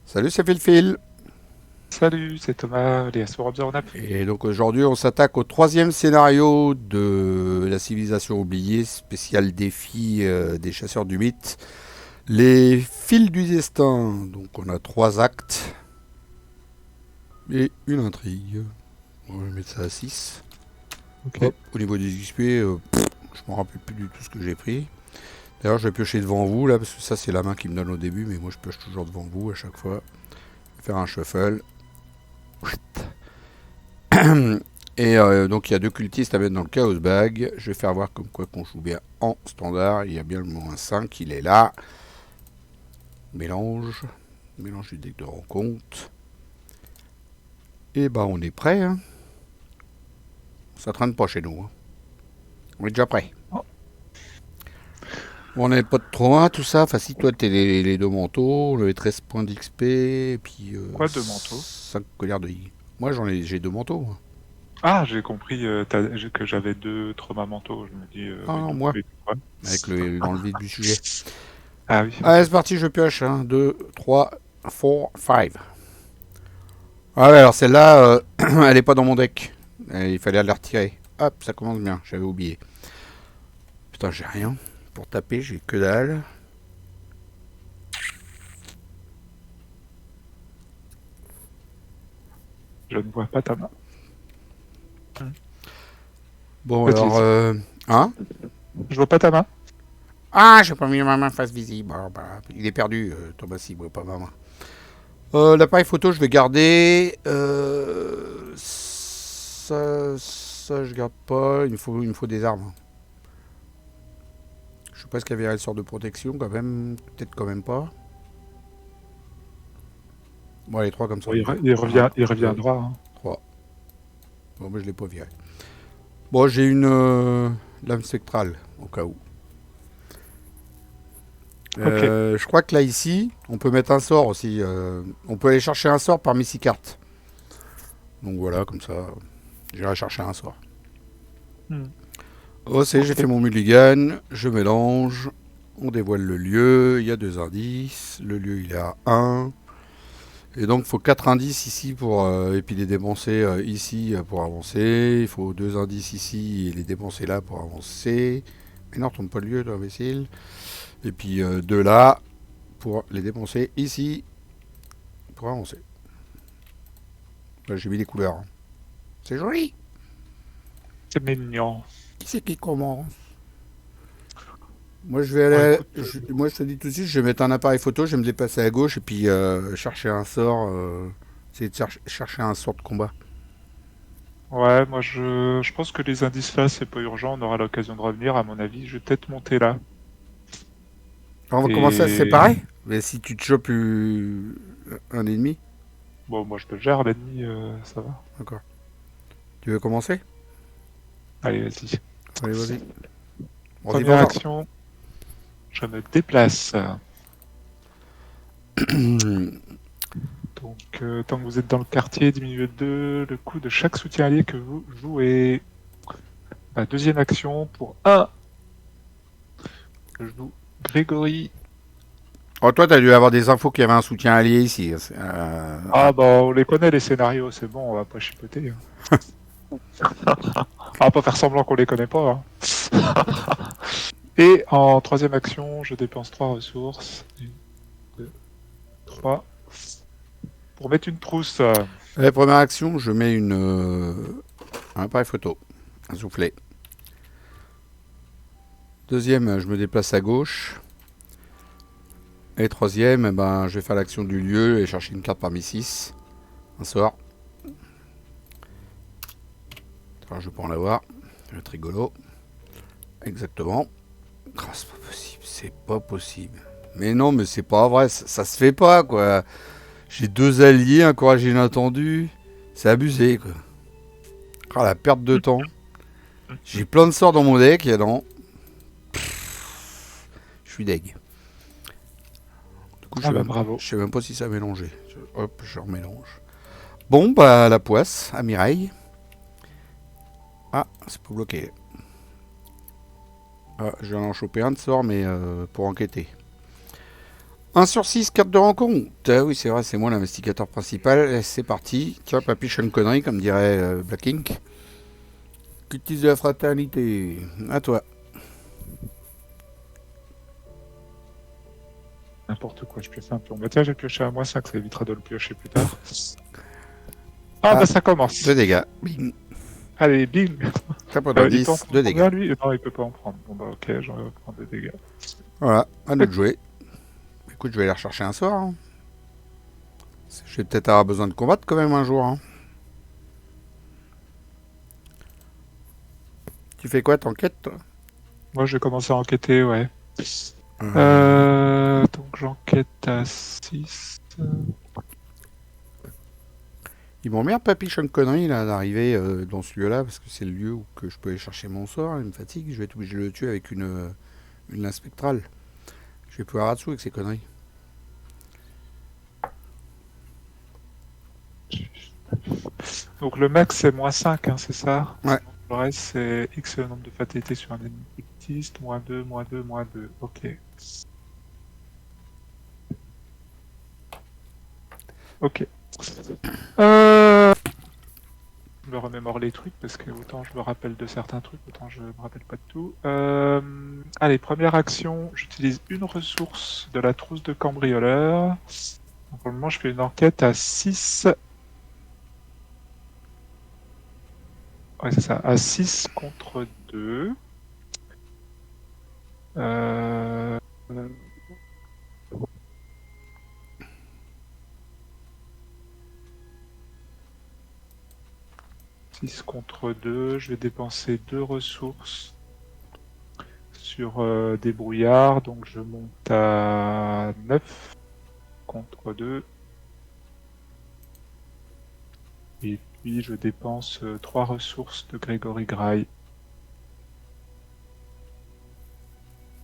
Salut, c'est Phil. Salut, c'est Thomas, les Assurance en App. Et donc aujourd'hui, on s'attaque au troisième scénario de la civilisation oubliée, spécial défi des chasseurs du mythe, les fils du destin. Donc on a trois actes et une intrigue. On va mettre ça à 6. Ok. Hop, au niveau des XP, je me rappelle plus du tout ce que j'ai pris. D'ailleurs, je vais piocher devant vous là, parce que ça c'est la main qui me donne au début, mais moi je pioche toujours devant vous à chaque fois. Je vais faire un shuffle. Et donc il y a deux cultistes à mettre dans le chaos bag. Je vais faire voir comme quoi qu'on joue bien en standard. Il y a bien le moins 5, il est là. Mélange. Mélange du deck de rencontre. Et bah on est prêt. Hein. Ça traîne pas chez nous. Hein. On est déjà prêt. Oh, Bon, on n'est pas de trop loin, tout ça. Enfin si toi t'es les deux manteaux, le 13 points d'XP, et puis quoi de manteau? 5 collières de I. Moi j'ai deux manteaux. Hein. Ah, j'ai compris que j'avais deux traumas manteaux. Je me dis, Ah oui, non, donc moi. oui, ouais. Avec le dans le vif du sujet. Ah oui, Allez, ok. c'est parti, je pioche. 1, 2, 3, 4, 5. Ah ouais, alors celle-là, elle est pas dans mon deck. Il fallait la retirer. Hop, ça commence bien, j'avais oublié. Putain, j'ai rien. Pour taper, j'ai que dalle. Je ne vois pas ta main. Hmm. Bon, Vas-y, alors, vas-y. hein. Je vois pas ta main. Ah, j'ai pas mis ma main face visible. Alors, bah, il est perdu, Thomas, il voit pas ma main. L'appareil photo, je vais garder. Ça, je garde pas. Il me faut des armes. Je sais pas ce qu'il y avait une sorte de protection, quand même. Peut-être quand même pas. Bon, les trois comme ça. Bon, Un, il deux, reviendra, hein. trois. Bon, moi, je l'ai pas viré. Bon, j'ai une lame spectrale, au cas où. Ok. Je crois que là, ici, on peut mettre un sort aussi. On peut aller chercher un sort parmi 6 cartes. Donc voilà, comme ça, j'irai chercher un sort. Hmm. Oh, c'est, j'ai Ok. fait mon mulligan, je mélange, on dévoile le lieu, il y a deux indices, le lieu il est à 1. Et donc il faut 4 indices ici pour, et puis les dépenser ici pour avancer. Il faut deux indices ici et les dépenser là pour avancer. Mais non, retourne pas le lieu, toi, imbécile. Et puis deux là pour les dépenser ici pour avancer. Là, j'ai mis les couleurs. Hein. C'est joli. C'est mignon. Qui c'est qui commence? Moi je vais Bon, aller. écoute, Moi je te dis tout de suite, je vais mettre un appareil photo, je vais me déplacer à gauche et puis chercher un sort. Essayer de chercher un sort de combat. ouais, moi je pense que les indices là, c'est pas urgent. On aura l'occasion de revenir, à mon avis. Je vais peut-être monter là. Alors, on va commencer à se Et séparer. Mais si tu te chopes un ennemi, bon, moi je peux le gérer, l'ennemi, ça va. d'accord. Tu veux commencer? Allez, vas-y. Allez, vas-y. On y Première va. action, je me déplace. Donc, tant que vous êtes dans le quartier, diminuez de 2 le coût de chaque soutien allié que vous jouez. La deuxième action, pour un, je joue Grégory. Oh, toi, t'as dû avoir des infos qu'il y avait un soutien allié ici. Ah, bah, on les connaît, les scénarios, c'est bon, on va pas chipoter, hein. On va pas faire semblant qu'on les connaît pas, hein. Et en troisième action, je dépense 3 ressources. 1, 2, 3. Pour mettre une trousse. La première action, je mets un appareil photo. Un soufflet. Deuxième, je me déplace à gauche. Et troisième, eh ben, je vais faire l'action du lieu et chercher une carte parmi 6. Un sort. Alors, je peux en avoir. Ça va être rigolo. Exactement. Oh, c'est pas possible. C'est pas possible. Mais non, mais c'est pas vrai. Ça se fait pas, quoi. J'ai deux alliés, un courage inattendu. C'est abusé, quoi. Ah, la perte de temps. J'ai plein de sorts dans mon deck. Et non. Je suis deg. Du coup, Ah bah bravo. je sais même pas si ça a mélangé. Hop, je remélange. Bon, bah, la poisse, à Mireille. Ah, c'est pas bloqué. Ah, je viens d'en choper un de sort, mais pour enquêter. 1 sur 6, carte de rencontre. Oui, c'est vrai, c'est moi l'investigateur principal. C'est parti. Tiens, papy, Sean Connery, comme dirait Black Ink. Cultiste de la fraternité. À toi. N'importe quoi, je pioche un pion. Bah tiens, j'ai pioché à -5, ça évitera de le piocher plus tard. Ah bah ça commence. 2 dégâts. Bing. Allez, bing. Ça peut Il peut en 10, prendre 2 combien, dégâts. lui? Non, il peut pas en prendre. Bon bah ok, j'en vais prendre des dégâts. Voilà, à nous de jouer. Écoute, je vais aller rechercher un sort. Hein. Je vais peut-être avoir besoin de combattre quand même un jour. Hein. Tu fais quoi, t'enquêtes, toi? Moi, je vais commencer à enquêter, ouais. Donc j'enquête à 6. Il m'emmerde, papy Sean Connery, là, d'arriver dans ce lieu-là, parce que c'est le lieu où que je peux aller chercher mon sort. Il me fatigue, je vais être obligé de le tuer avec une lance spectrale. Je vais pouvoir là-dessous avec ces conneries. Donc le max, c'est -5, hein, c'est ça? Ouais. Le reste, c'est X le nombre de fatalités sur un ennemi cultiste, -2, -2, -2. Ok. Ok. Je me remémore les trucs parce que autant je me rappelle de certains trucs, autant je me rappelle pas de tout. Allez, première action, j'utilise une ressource de la trousse de cambrioleur. Donc, pour le moment, je fais une enquête à 6. Ouais, c'est ça, à 6 contre 2. Euh... 6 contre 2, je vais dépenser 2 ressources sur des brouillards, donc je monte à 9 contre 2. Et puis je dépense 3 ressources de Grégory Graille.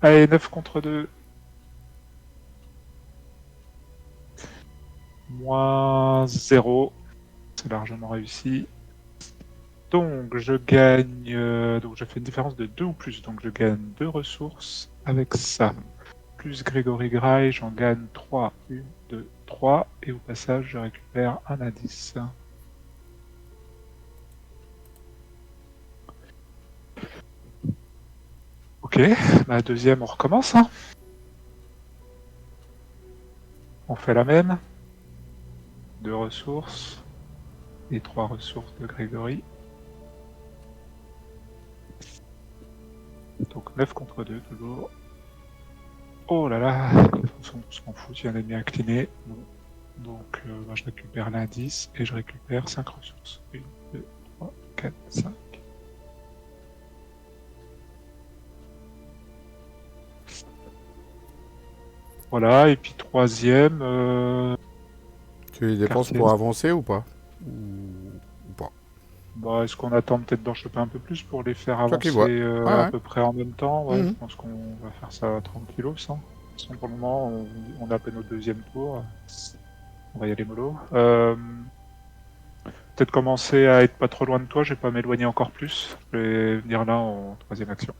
Allez, 9 contre 2. -0. C'est largement réussi. Donc je gagne. Donc je fais une différence de 2 ou plus. Donc je gagne 2 ressources avec ça. Plus Grégory Graille, j'en gagne 3. 1, 2, 3. Et au passage, je récupère un indice. Ok, la deuxième, on recommence. Hein. On fait la même. 2 ressources. Et 3 ressources de Grégory. Donc 9 contre 2, toujours. Oh là là, on s'en fout, il y a un ennemi incliné. Bon. Donc je récupère l'indice et je récupère 5 ressources. 1, 2, 3, 4, 5. Voilà, et puis troisième... Tu les dépenses quartier. pour avancer ou pas ou pas? Bah, est-ce qu'on attend peut-être d'en choper un peu plus pour les faire Toi qui avancer vois. Ouais, à ouais. peu près en même temps? Ouais, je Mhm. pense qu'on va faire ça tranquillos. Hein. De toute façon, pour le moment, on a à peine au deuxième tour. On va y aller mollo. Peut-être commencer à être pas trop loin de toi, je vais pas m'éloigner encore plus. Je vais venir là en troisième action.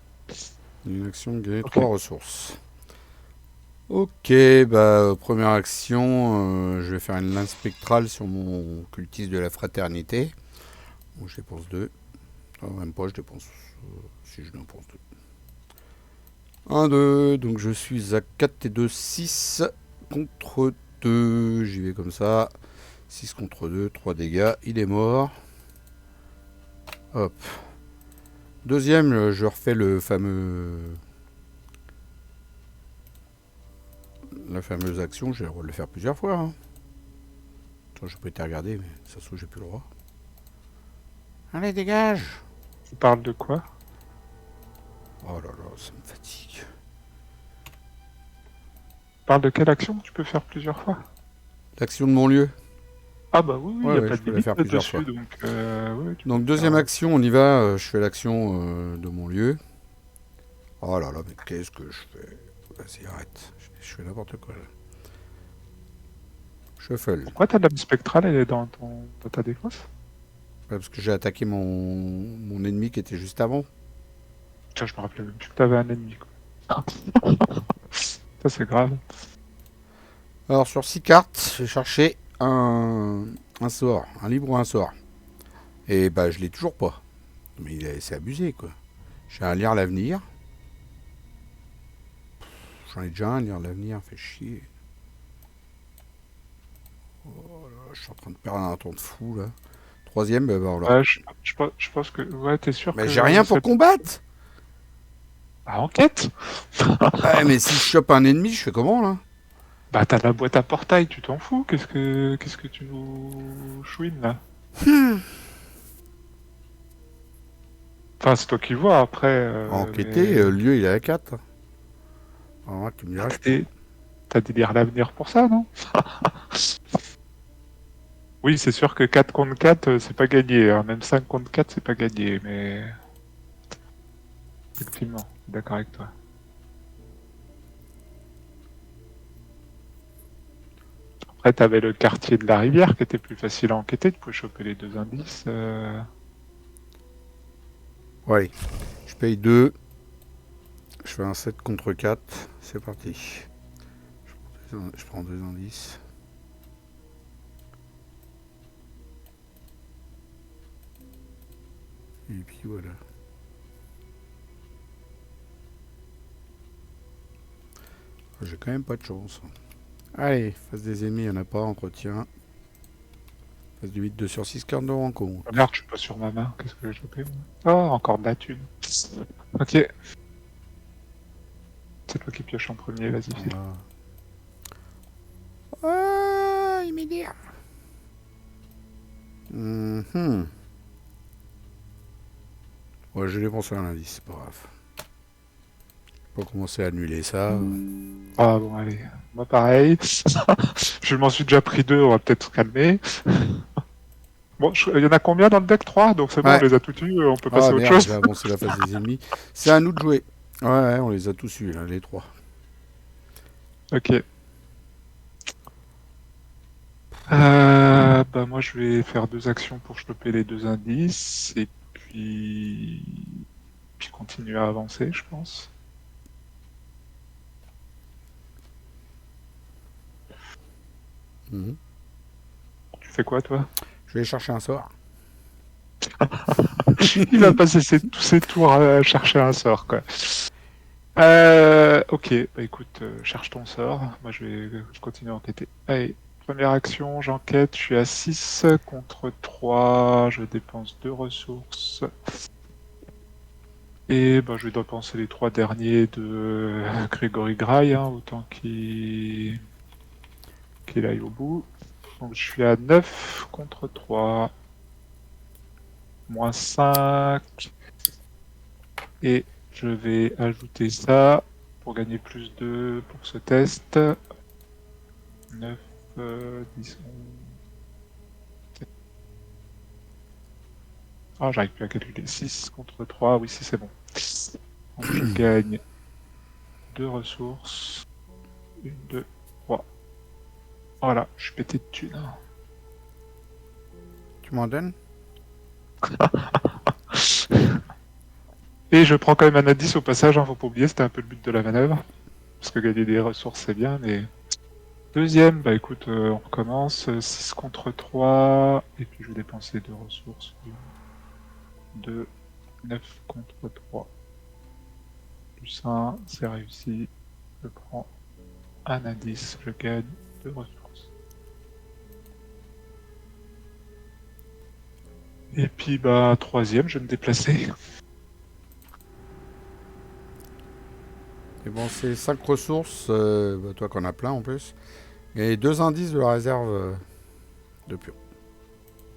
Une action gagner Ok. 3 ressources. Ok, bah première action, je vais faire une lance spectrale sur mon cultiste de la fraternité. Bon, je dépense 2. Non, même pas, je dépense... si je dépense 2. 1, 2, donc je suis à 4 et 2, 6 contre 2. J'y vais comme ça. 6 contre 2, 3 dégâts. Il est mort. Hop. Deuxième, je refais le fameux... La fameuse action, j'ai le droit de le faire plusieurs fois. Hein. Attends, j'ai pas été regardé, mais ça se trouve, j'ai plus le droit. Allez, dégage! Tu parles de quoi? Oh là là, ça me fatigue. Tu parles de quelle action que tu peux faire plusieurs fois? L'action de mon lieu. Ah bah oui, il Ouais, n'y a ouais, pas je de peux la limite faire plusieurs là-dessus, fois. donc ouais, tu peux Donc le deuxième faire. action, on y va. Je fais l'action de mon lieu. Oh là là, mais qu'est-ce que je fais? Vas-y, arrête. Je fais n'importe quoi là. Shuffle. Pourquoi ta lame spectrale elle est dans ta défausse? Parce que j'ai attaqué mon ennemi qui était juste avant. Tiens, je me rappelais même plus que t'avais un ennemi. Quoi. Ça c'est grave. Alors sur 6 cartes, j'ai cherché un sort, un livre ou un sort. Et bah je l'ai toujours pas. Mais c'est abusé quoi. J'ai un lire l'avenir. J'en ai déjà un, lire l'avenir, fait chier. Je suis en train de perdre un temps de fou là. Troisième, bah voilà. Ouais, je pense que... Ouais, t'es sûr Mais j'ai que rien pour cette... combattre. Ah, enquête. Ouais, mais si je chope un ennemi, je fais comment là? Bah, t'as la boîte à portail, tu t'en fous. Qu'est-ce que tu nous chouines, là? Enfin, c'est toi qui vois, après, Enquêter, mais... le lieu il est à 4. Alors, tu me Ah, diras, je peux. t'as des lire l'avenir pour ça, non? Oui, c'est sûr que 4 contre 4, c'est pas gagné, hein. Même 5 contre 4, c'est pas gagné, mais... Effectivement, d'accord avec toi. Après, t'avais le quartier de la rivière qui était plus facile à enquêter, tu pouvais choper les deux indices. Bon, allez, je paye 2. Je fais un 7 contre 4. C'est parti. Je prends 2 indices. Et puis voilà. J'ai quand même pas de chance. Allez, face des ennemis, il n'y en a pas. Entretien. Face du 8, 2 sur 6, cartes de rencontre. Oh merde, je suis pas sur ma main, qu'est-ce que j'ai chopé, moi? Oh, encore de la thune. Ok, c'est toi qui pioche en premier, vas-y, file. Voilà. Ah, il m'énerve. Ouais, je vais dépenser un indice, c'est pas grave. Je vais pas commencer à annuler ça. Ah bon, allez, moi pareil. Je m'en suis déjà pris deux, on va peut-être se calmer. Bon, il y en a combien dans le deck? 3, donc c'est bon, on Ouais. les a tous eus, on peut passer Ah à autre merde, chose. j'ai avancé la face des ennemis. C'est à nous de jouer. Ouais, on les a tous eus, là, les 3. Ok. Bah moi je vais faire deux actions pour choper les deux indices et puis continuer à avancer, je pense. Tu fais quoi toi? Je vais chercher un sort. Il va passer tous ses tours à chercher un sort quoi. Ok, bah écoute, cherche ton sort. Moi je continue à enquêter. Allez, première action, j'enquête. Je suis à 6 contre 3. Je dépense 2 ressources. Et bah, je vais dépenser les 3 derniers de Grégory Graille, hein, autant qu'il aille au bout. Donc je suis à 9 contre 3. Moins 5. Et je vais ajouter ça pour gagner plus 2 pour ce test. 9, 10, 11. Ah, j'arrive plus à calculer. 6 contre 3, oui, si c'est bon. Donc je gagne 2 ressources. 1, 2, 3. Voilà, je suis pété de thunes. Tu m'en donnes? Et je prends quand même un indice au passage, hein, faut pas oublier, c'était un peu le but de la manœuvre. Parce que gagner des ressources c'est bien, mais... Deuxième, bah écoute, on recommence. 6 contre 3, et puis je vais dépenser 2 ressources. 2, 9 contre 3. Plus 1, c'est réussi. Je prends un indice, je gagne 2 ressources. Et puis bah troisième, je vais me déplacer. Et bon, c'est 5 ressources. Bah, toi qu'on a plein en plus. Et 2 indices de la réserve de pion.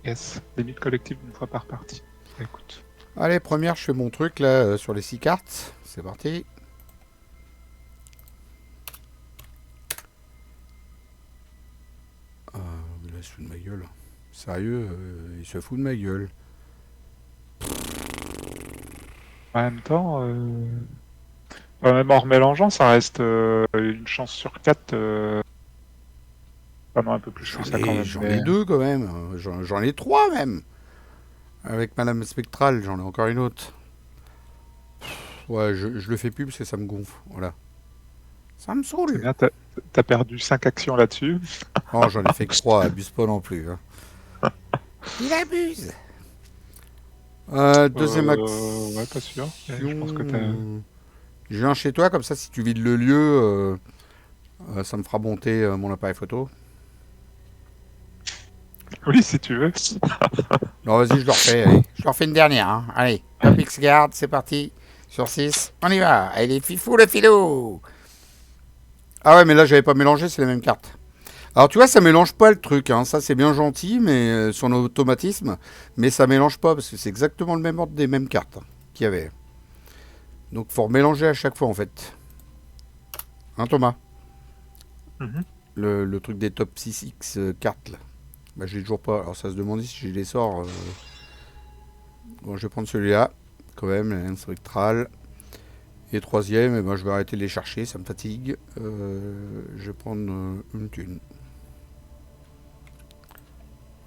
Yes, limite collective une fois par partie. Bah, écoute. Allez, première, je fais mon truc là sur les 6 cartes. C'est parti. Mais là, il se fout de ma gueule. Sérieux, il se fout de ma gueule. En même temps, même en remélangeant, ça reste une chance sur 4. Pas non, un peu plus que ça quand même. J'en Mais... ai 2 quand même. J'en ai 3 même. Avec Madame Spectrale, j'en ai encore une autre. Ouais, je le fais plus parce que ça me gonfle. Voilà. Ça me C'est saoule. bien, T'as perdu 5 actions là-dessus. Oh, j'en ai fait que 3, abuse pas non plus. Hein. Il abuse. Deuxième Ouais, pas sûr. Mais je pense que t'as... action. J'ai un chez toi, comme ça, si tu vides le lieu, ça me fera monter mon appareil photo. Oui, si tu veux. Non, vas-y, je le refais, allez. Je le refais une dernière, hein. Allez, hop, X-Guard, c'est parti. Sur 6, on y va. Allez, fifou le filou. Ah ouais, mais là, j'avais pas mélangé, c'est les mêmes cartes. Alors, tu vois, ça mélange pas le truc, hein. Ça, c'est bien gentil, mais son automatisme. Mais ça mélange pas, parce que c'est exactement le même ordre des mêmes cartes qu'il y avait. Donc, faut remélanger à chaque fois, en fait. Hein, Thomas? Mhm. Le truc des top 6X cartes, là. Bah, j'ai toujours pas. Alors, ça se demande si je les sors. Bon, je vais prendre celui-là, quand même, la spectrale. Et troisième, eh ben, je vais arrêter de les chercher, ça me fatigue. Je vais prendre une thune.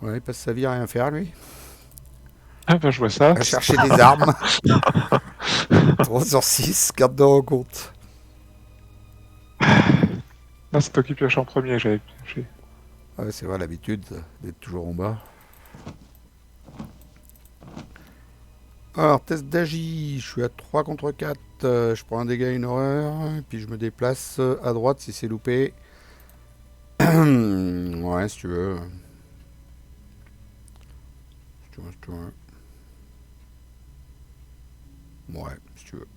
Ouais, il passe sa vie à rien faire, lui. Ah ben, je vois ça. À chercher des armes. 3 sur 6, carte de rencontre. Non, c'est toi qui pioches en premier, j'avais pioché. Ouais, c'est vrai, l'habitude d'être toujours en bas. Alors, test d'agi, je suis à 3 contre 4. Je prends un dégât, une horreur. Et puis je me déplace à droite si c'est loupé. Ouais, si tu veux. Si tu veux. Ouais, si tu veux.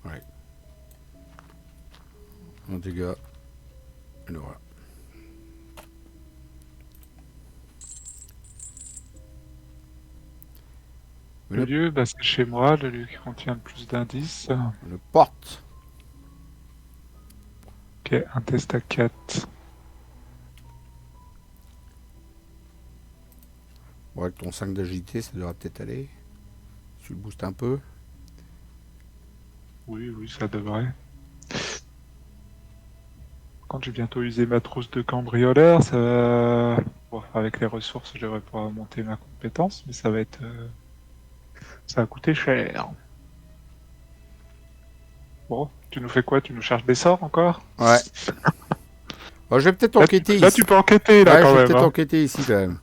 Ouais. Un dégât, une horreur. Le lieu, bah, c'est chez moi, le lieu qui contient le plus d'indices. Une porte. Ok, un test à 4. Bon, avec ton 5 d'agilité, ça devrait peut-être aller. Tu le boostes un peu. Oui, oui, ça devrait. Quand j'ai bientôt usé ma trousse de cambrioleur, ça va... Bon, avec les ressources, je devrais pouvoir monter ma compétence, mais ça va être... Ça va coûter cher. Bon, tu nous fais quoi? Tu nous cherches des sorts encore? Ouais. Bon, je vais peut-être Là, enquêter là, ici. tu peux enquêter, là, Ouais, je quand vais même. peut-être Hein. enquêter ici quand même.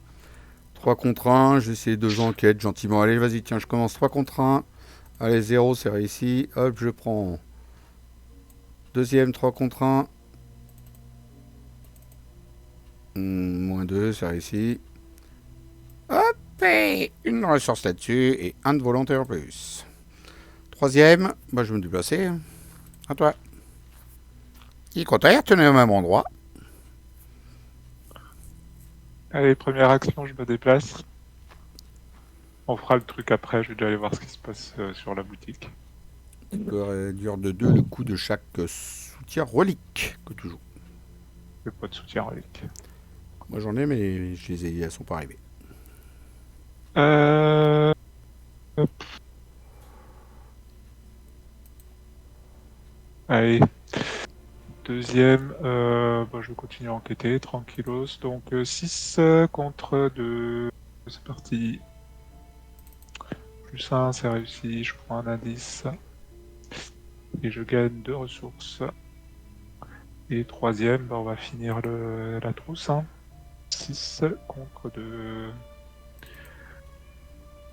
3 contre 1, je vais essayer 2 enquêtes gentiment. Allez, vas-y, tiens, je commence 3 contre 1. Allez, 0, c'est réussi. Hop, je prends. Deuxième, 3 contre 1. Moins 2, c'est réussi. Hop, et une ressource là-dessus et un de volontaire en plus. Troisième, bah, je vais me déplacer. À toi. Il est content, il retenait au même endroit. Allez, première action, je me déplace. On fera le truc après, je vais déjà aller voir ce qui se passe sur la boutique. Tu peux réduire de 2 le coût de chaque soutien relique que tu joues. J'ai pas de soutien relique. Moi j'en ai, mais je les ai, elles sont pas arrivées. Euh... Allez, deuxième, bah, je vais continuer à enquêter, tranquillos. Donc 6 contre 2, c'est parti. Plus 1, c'est réussi, je prends un indice. Et je gagne 2 ressources. Et troisième, bah, on va finir la trousse. Hein. 6 contre 2.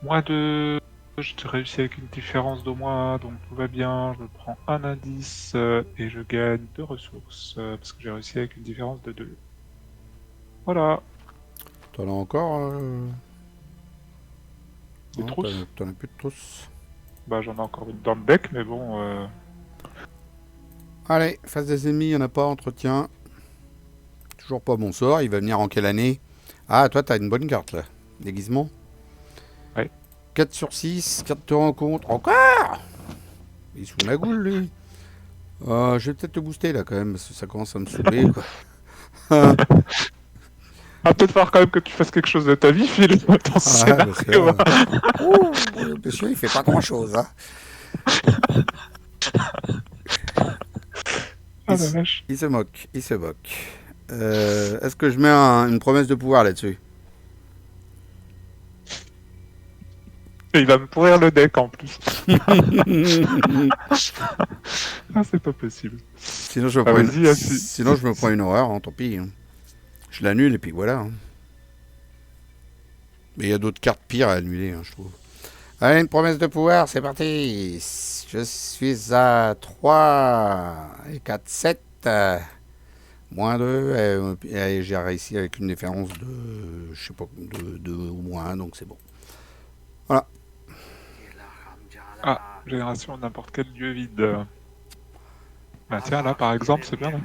Moins 2. Je réussis avec une différence d'au moins 1, donc tout va bien. Je prends un indice et je gagne 2 ressources parce que j'ai réussi avec une différence de 2. Voilà, T'en as encore des Non, trousses. t'en as plus de trousses. Bah j'en ai encore une dans le bec, mais bon. Allez, face des ennemis, il n'y en a pas, entretien. Toujours pas bon sort, il va venir en quelle année? Ah, toi t'as une bonne carte là. Déguisement. Ouais. 4 sur 6, carte de rencontre. Encore. Il se fout la goule lui. Je vais peut-être te booster là quand même, parce que ça commence à me saouler quoi. Ah, peut-être falloir quand même que tu fasses quelque chose de ta vie, Phil, dans ce Ouais, parce que scénario. ouh, monsieur, il fait pas grand chose. Hein. Ah la vache. Il se moque, il se moque. Est-ce que je mets une promesse de pouvoir là-dessus? Et il va me pourrir le deck en plus. Ah, c'est pas possible. Sinon, je me Ah, prends une... vas-y, hein, Sinon, je me prends une horreur, hein, tant pis. Hein. Je l'annule et puis voilà. Hein. Mais il y a d'autres cartes pires à annuler, hein, je trouve. Allez, une promesse de pouvoir, c'est parti. Je suis à 3 et 4, 7. Moins 2. Et j'ai réussi avec une différence de, je sais pas, de ou moins, donc c'est bon. Voilà. Ah, génération n'importe quel lieu vide. Bah tiens, là par exemple, c'est bien là.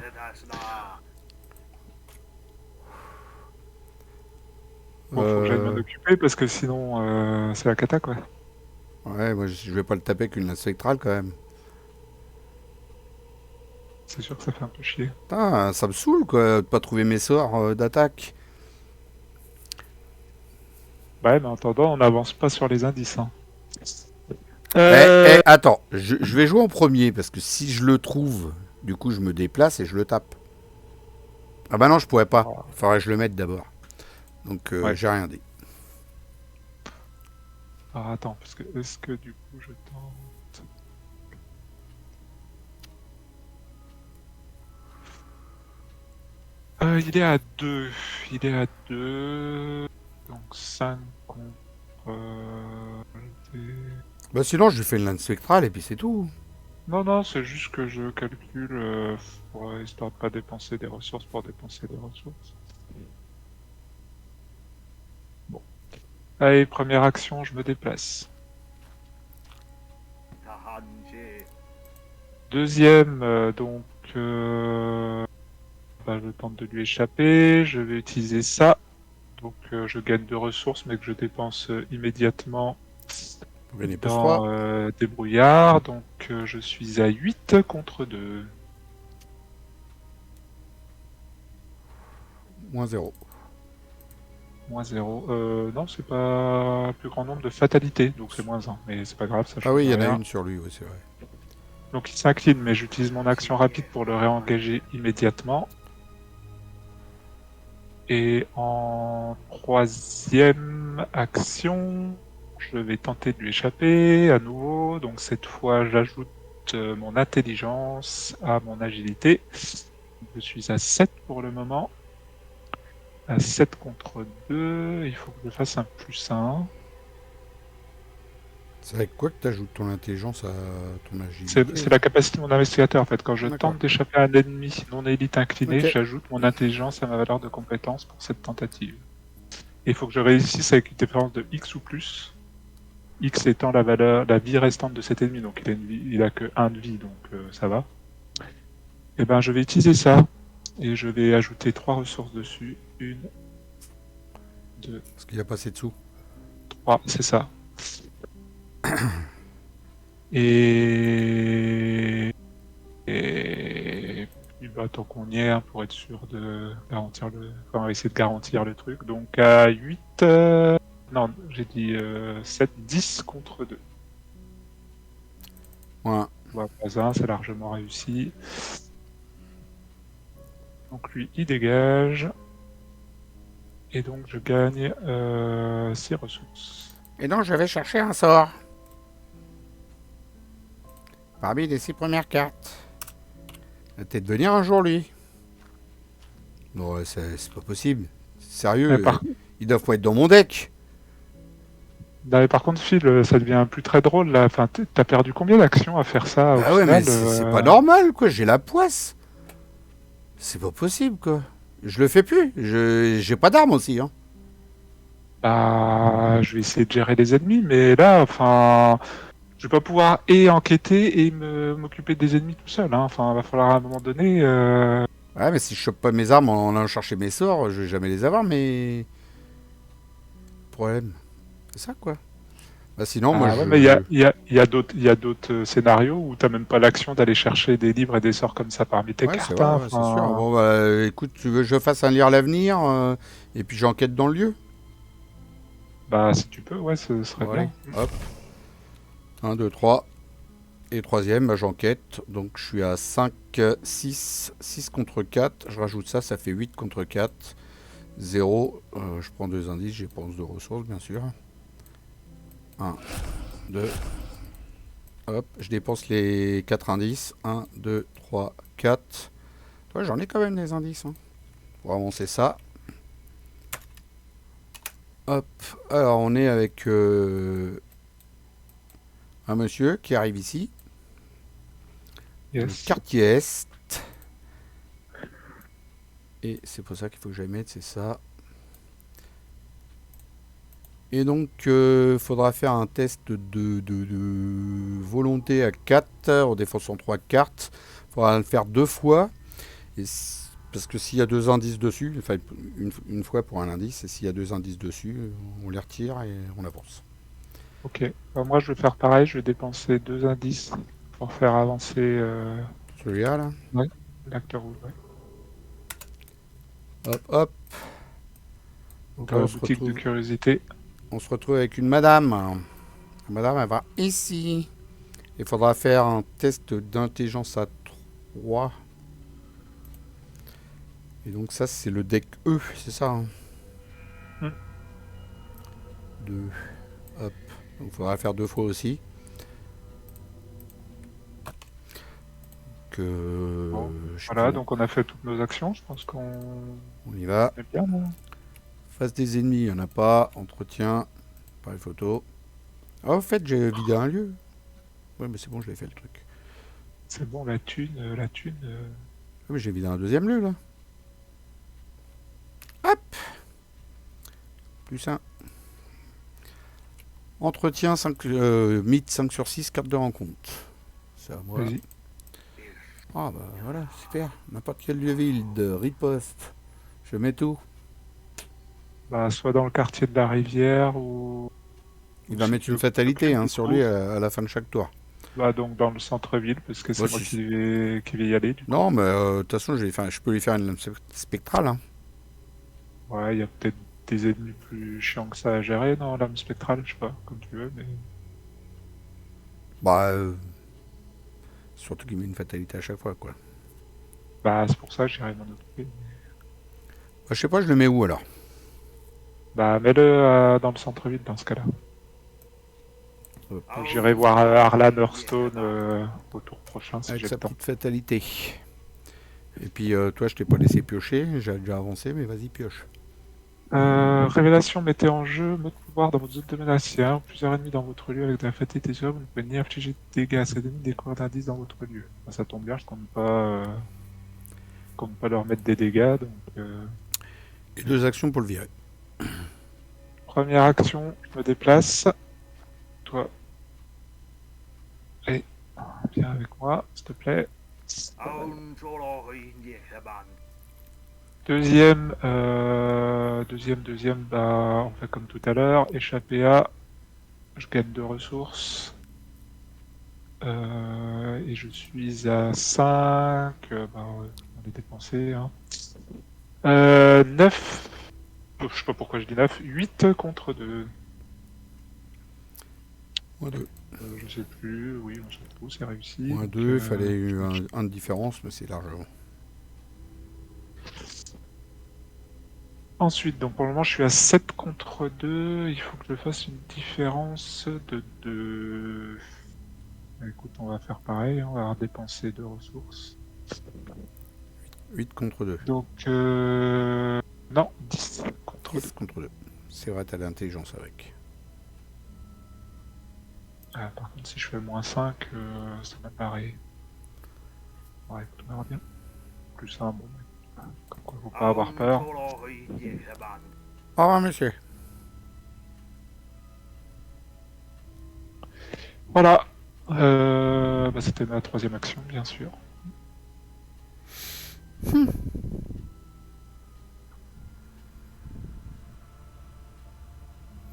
Bon, faut que j'aille m'en occuper parce que sinon c'est la cata quoi. Ouais, moi je vais pas le taper avec une lance spectrale quand même. C'est sûr que ça fait un peu chier. Putain, ça me saoule quoi, de pas trouver mes sorts d'attaque. Ouais, mais en attendant, on n'avance pas sur les indices. Hein. Attends, je vais jouer en premier parce que si je le trouve, du coup je me déplace et je le tape. Ah bah non, je pourrais pas. Il faudrait que je le mette d'abord. Donc Ouais. j'ai rien dit. Alors attends, parce que est-ce que du coup je tente. Il est à 2. Il est à 2. Donc 5 contre. Bah sinon je lui fais une lance spectrale et puis c'est tout. Non, non, c'est juste que je calcule histoire de pas dépenser des ressources pour dépenser des ressources. Bon. Allez, première action, je me déplace. Deuxième, je tente de lui échapper. Je vais utiliser ça. Donc je gagne 2 ressources, mais que je dépense immédiatement Vous gagnez plus 3. dans débrouillard. Donc je suis à 8 contre 2. Moins 0. Moins 0. Non, c'est pas plus grand nombre de fatalités, donc c'est moins 1. Mais c'est pas grave, ça change Ah oui, il y en a rien. une sur lui, oui, c'est vrai. Donc il s'incline, mais j'utilise mon action rapide pour le réengager immédiatement. Et en troisième action, je vais tenter de lui échapper à nouveau. Donc cette fois, j'ajoute mon intelligence à mon agilité. Je suis à 7 pour le moment. À 7 contre 2, il faut que je fasse un +1. C'est avec quoi que tu ajoutes ton intelligence à ton agilité? C'est la capacité de mon investigateur en fait. Quand je D'accord. tente d'échapper à un ennemi non élite incliné, Ok. j'ajoute mon intelligence à ma valeur de compétence pour cette tentative. Et il faut que je réussisse avec une différence de X ou plus. X étant la vie restante de cet ennemi, donc il a que 1 de vie, donc ça va. Et ben je vais utiliser ça et je vais ajouter 3 ressources dessus. 1, 2, Parce qu'il a passé dessous. 3, c'est ça. Et puis bah, tant qu'on y est, hein, pour être sûr de garantir on va essayer de garantir le truc. Donc à 8, non, j'ai dit 7, 10 contre 2. Voilà. Voisin, c'est largement réussi. Donc lui, il dégage. Et donc je gagne 6 ressources. Et donc je vais chercher un sort. Parmi les 6 premières cartes. Il va peut-être venir un jour lui. Non, ouais, c'est pas possible. Sérieux, ils doivent pas être dans mon deck. Non, mais par contre, Phil, ça devient plus très drôle là. Enfin, t'as perdu combien d'actions à faire ça au Ah ouais, mais final c'est pas normal quoi, j'ai la poisse. C'est pas possible quoi. Je le fais plus, j'ai pas d'armes aussi. Hein. Bah, je vais essayer de gérer les ennemis, mais là, enfin, je vais pas pouvoir enquêter et m'occuper des ennemis tout seul. Hein. Enfin, va falloir à un moment donné. Ouais, mais si je chope pas mes armes en allant chercher mes sorts, je vais jamais les avoir, mais. Problème. C'est ça quoi. Bah sinon, moi Ouais, je. mais il y a d'autres scénarios où t'as même pas l'action d'aller chercher des livres et des sorts comme ça parmi tes Ouais, c'est cartes. vrai, Hein. ouais, c'est sûr. Bon, bah écoute, tu veux que je fasse un lire l'avenir et puis j'enquête dans le lieu. Bah, si tu peux, ouais, ce serait Bon, bien. allez, hop. 1, 2, 3. Et troisième, bah, j'enquête. Donc je suis à 5, 6, 6 contre 4. Je rajoute ça, ça fait 8 contre 4. 0. Je prends 2 indices, j'ai pense de ressources, bien sûr. 1, 2. Hop, je dépense les 4 indices. 1, 2, 3, 4. Ouais, j'en ai quand même des indices. Hein. Pour avancer ça. Hop, alors on est avec un monsieur qui arrive ici. Le Yes. quartier Est. Et c'est pour ça qu'il faut que j'aille mettre, c'est ça. Et donc, faudra faire un test de volonté à 4 en défonçant 3 cartes. Faudra le faire 2 fois. Parce que s'il y a 2 indices dessus, enfin une fois pour un indice, et s'il y a 2 indices dessus, on les retire et on avance. Ok. Alors, moi, je vais faire pareil. Je vais dépenser 2 indices pour faire avancer Celui-là, là. l'acteur rouge. Ouais. Hop, hop. Donc, Là, boutique de curiosité. on se retrouve avec une madame. La madame, elle va ici. Il faudra faire un test d'intelligence à 3. Et donc ça, c'est le deck E, c'est ça hein 2. Hop. Donc il faudra faire 2 fois aussi. Bon. Voilà, donc on a fait toutes nos actions. Je pense qu'on on y va. est bien, non? Face des ennemis, il n'y en a pas. Entretien. Par les photos. Ah, en fait, j'ai vidé un lieu. Ouais, mais c'est bon, je l'ai fait le truc. C'est bon, la thune. Ah, mais j'ai vidé un deuxième lieu, là. Hop. Plus 1. Entretien 5, mythe 5 sur 6, carte de rencontre. C'est à moi. Vas-y. Ah bah voilà, super. N'importe quel lieu vide, riposte. Je mets tout. Bah, soit dans le quartier de la rivière ou. Il va mettre une fatalité hein, sur lui à la fin de chaque tour. Bah, donc dans le centre-ville, parce que c'est moi qui vais y aller. Du coup. Non, mais de toute façon, je peux lui faire une lame spectrale. Hein. Ouais, il y a peut-être des ennemis plus chiants que ça à gérer, non, l'âme spectrale, je sais pas, comme tu veux, mais. Bah, surtout qu'il met une fatalité à chaque fois, quoi. Bah, c'est pour ça que j'irai m'en occuper. Bah, je sais pas, je le mets où alors Bah, mets-le dans le centre-ville dans ce cas-là. Donc, j'irai voir Arlan Hearthstone au tour prochain si avec j'ai sa le temps. petite fatalité. Et puis, toi, je t'ai pas laissé piocher. J'ai déjà avancé, mais vas-y, pioche. Révélation, mettez en jeu mode pouvoir dans votre zone de menace. S'il y a un ou plusieurs ennemis dans votre lieu avec de la fatalité sur eux, vous ne pouvez ni infliger de dégâts à ces ennemis des cours d'indices dans votre lieu. Bah, ça tombe bien, je compte pas leur mettre des dégâts. Donc, Et 2 actions pour le virer. première action, je me déplace. Toi, allez, viens avec moi, s'il te plaît. Deuxième, bah, on fait comme tout à l'heure, échapper à, je gagne 2 ressources, et je suis à 5, bah, on les dépenser, hein. 9, je sais pas pourquoi je dis 9, 8 contre 2. Moins 2. Je sais plus, oui, on s'en fout, c'est réussi. Moins 2, il fallait un de différence, mais c'est largement. Ensuite, donc pour le moment, je suis à 7 contre 2. Il faut que je fasse une différence de 2. Écoute, on va faire pareil. On va dépenser 2 ressources. 8 contre 2. Donc, non, 10 contre 2. 10 contre 2. C'est vrai, t'as l'intelligence avec. Ah, par contre, si je fais moins 5, ça m'apparaît. Ouais, écoute, on verra bien. Plus 1, bon. Comme quoi, faut pas avoir peur. Au revoir, monsieur. Voilà. Bah, c'était ma 3e action, bien sûr.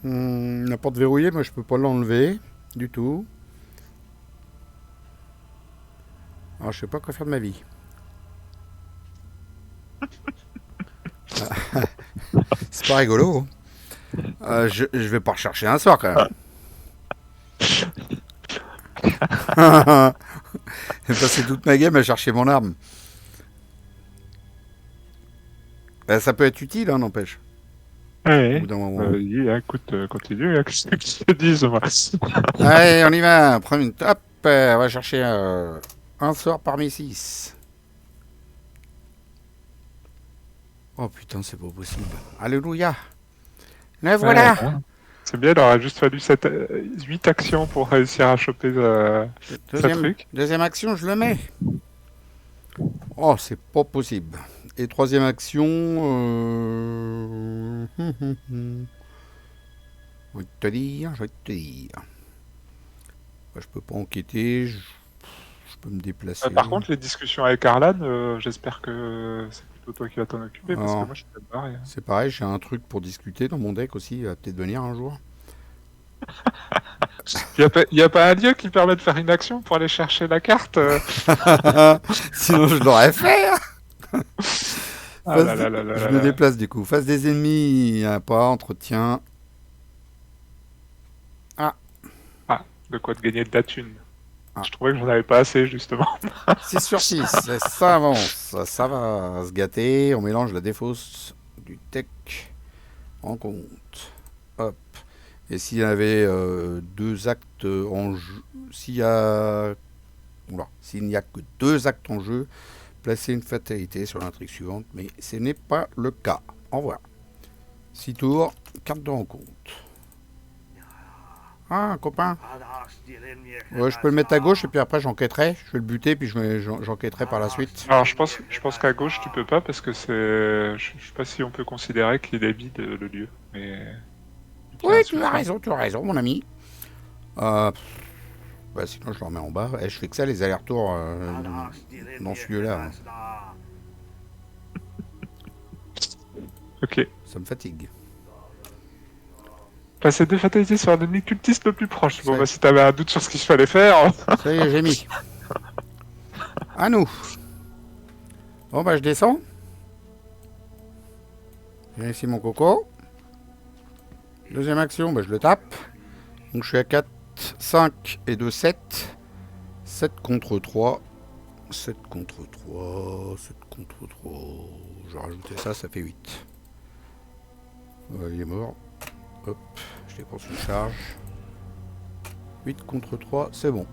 La porte verrouillée, moi je peux pas l'enlever du tout. Alors je sais pas quoi faire de ma vie. C'est pas rigolo. Je vais pas rechercher un soir quand même. J'ai passé toute ma game à chercher mon arme. Ça peut être utile, hein, n'empêche. Ouais. au bout d'un moment. Écoute, continue, qu'est-ce que je te dise, moi. Allez, on y va. Prends une. Hop, on va chercher un sort parmi 6. Oh putain, c'est pas possible. Alléluia. Le Ouais, voilà. hein. C'est bien, il aurait juste fallu 8 actions pour réussir à choper ce truc. Deuxième action, je le mets. Oh, c'est pas possible. Et troisième action. Je vais te dire, je vais te dire. Bah, je peux pas enquêter, je peux me déplacer. Par contre, les discussions avec Arlan, j'espère que c'est plutôt toi qui vas t'en occuper, parce que Alors, moi, je suis pas barré. c'est pareil, j'ai un truc pour discuter dans mon deck aussi, il va peut-être venir un jour. Y a pas un lieu qui permet de faire une action pour aller chercher la carte Sinon, je l'aurais fait. Ah là là là là Je là me là. déplace du coup. Face des ennemis, il n'y a pas. Entretien. Ah, Ah, de quoi de gagner de la thune. Ah. Je trouvais que j'en avais pas assez, justement. 6 sur 6. Ça avance. Ça va se gâter. On mélange la défausse du tech en compte. Hop. Et s'il y avait deux actes en jeu. S'il n'y a que deux actes en jeu, placez une fatalité sur l'intrigue suivante. Mais ce n'est pas le cas. Au revoir. 6 tours. Carte de rencontre. Ah, un copain. Ouais, je peux le mettre à gauche et puis après j'enquêterai. Je vais le buter puis j'enquêterai par la suite. Alors, je pense qu'à gauche, tu peux pas, parce que c'est... Je sais pas si on peut considérer qu'il est vide, le lieu. Mais... Oui, tu as raison, mon ami. Bah, sinon je le remets en bas. Et je fais que ça, les allers-retours dans ce lieu-là. Ok. Ça me fatigue. Passer 2 fatalités sur l'ennemi cultiste le plus proche. Bon, Ça- bah, si t'avais un doute sur ce qu'il fallait faire... Ça y est, j'ai mis. À nous. Bon, bah, je descends. J'ai ici mon coco. Deuxième action, bah, je le tape. Donc, je suis à 4, 5 et 2, 7. 7 contre 3. 7 contre 3. 7 contre 3. Je vais rajouter ça, ça fait 8. Il est mort. Hop, je dépense une charge. 8 contre 3, c'est bon.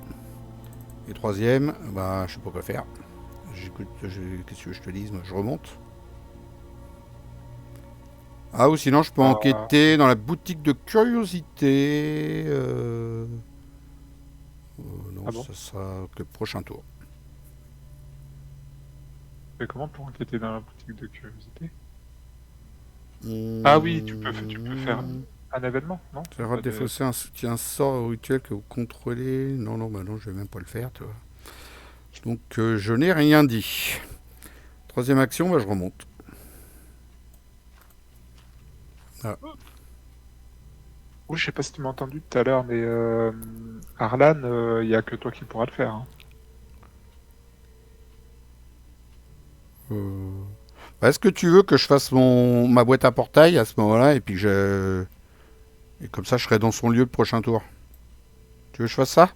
Et troisième, bah, je sais pas quoi faire. Qu'est-ce que je te dise, moi, je remonte. Ah, ou sinon, je peux enquêter dans la boutique de curiosité. Non, Ah bon, ça sera que le prochain tour. mais comment pour enquêter dans la boutique de curiosité? Ah oui, tu peux faire un événement, non? Ça va défausser un soutien sort rituel que vous contrôlez. Non, non, bah non, je vais même pas le faire, tu vois. Donc, je n'ai rien dit. Troisième action, bah, je remonte. Ah. Oui, je sais pas si tu m'as entendu tout à l'heure, mais Arlan, il y a que toi qui pourras le faire. Hein. Est-ce que tu veux que je fasse ma boîte à portail à ce moment-là et puis et comme ça je serai dans son lieu le prochain tour. Tu veux que je fasse ça?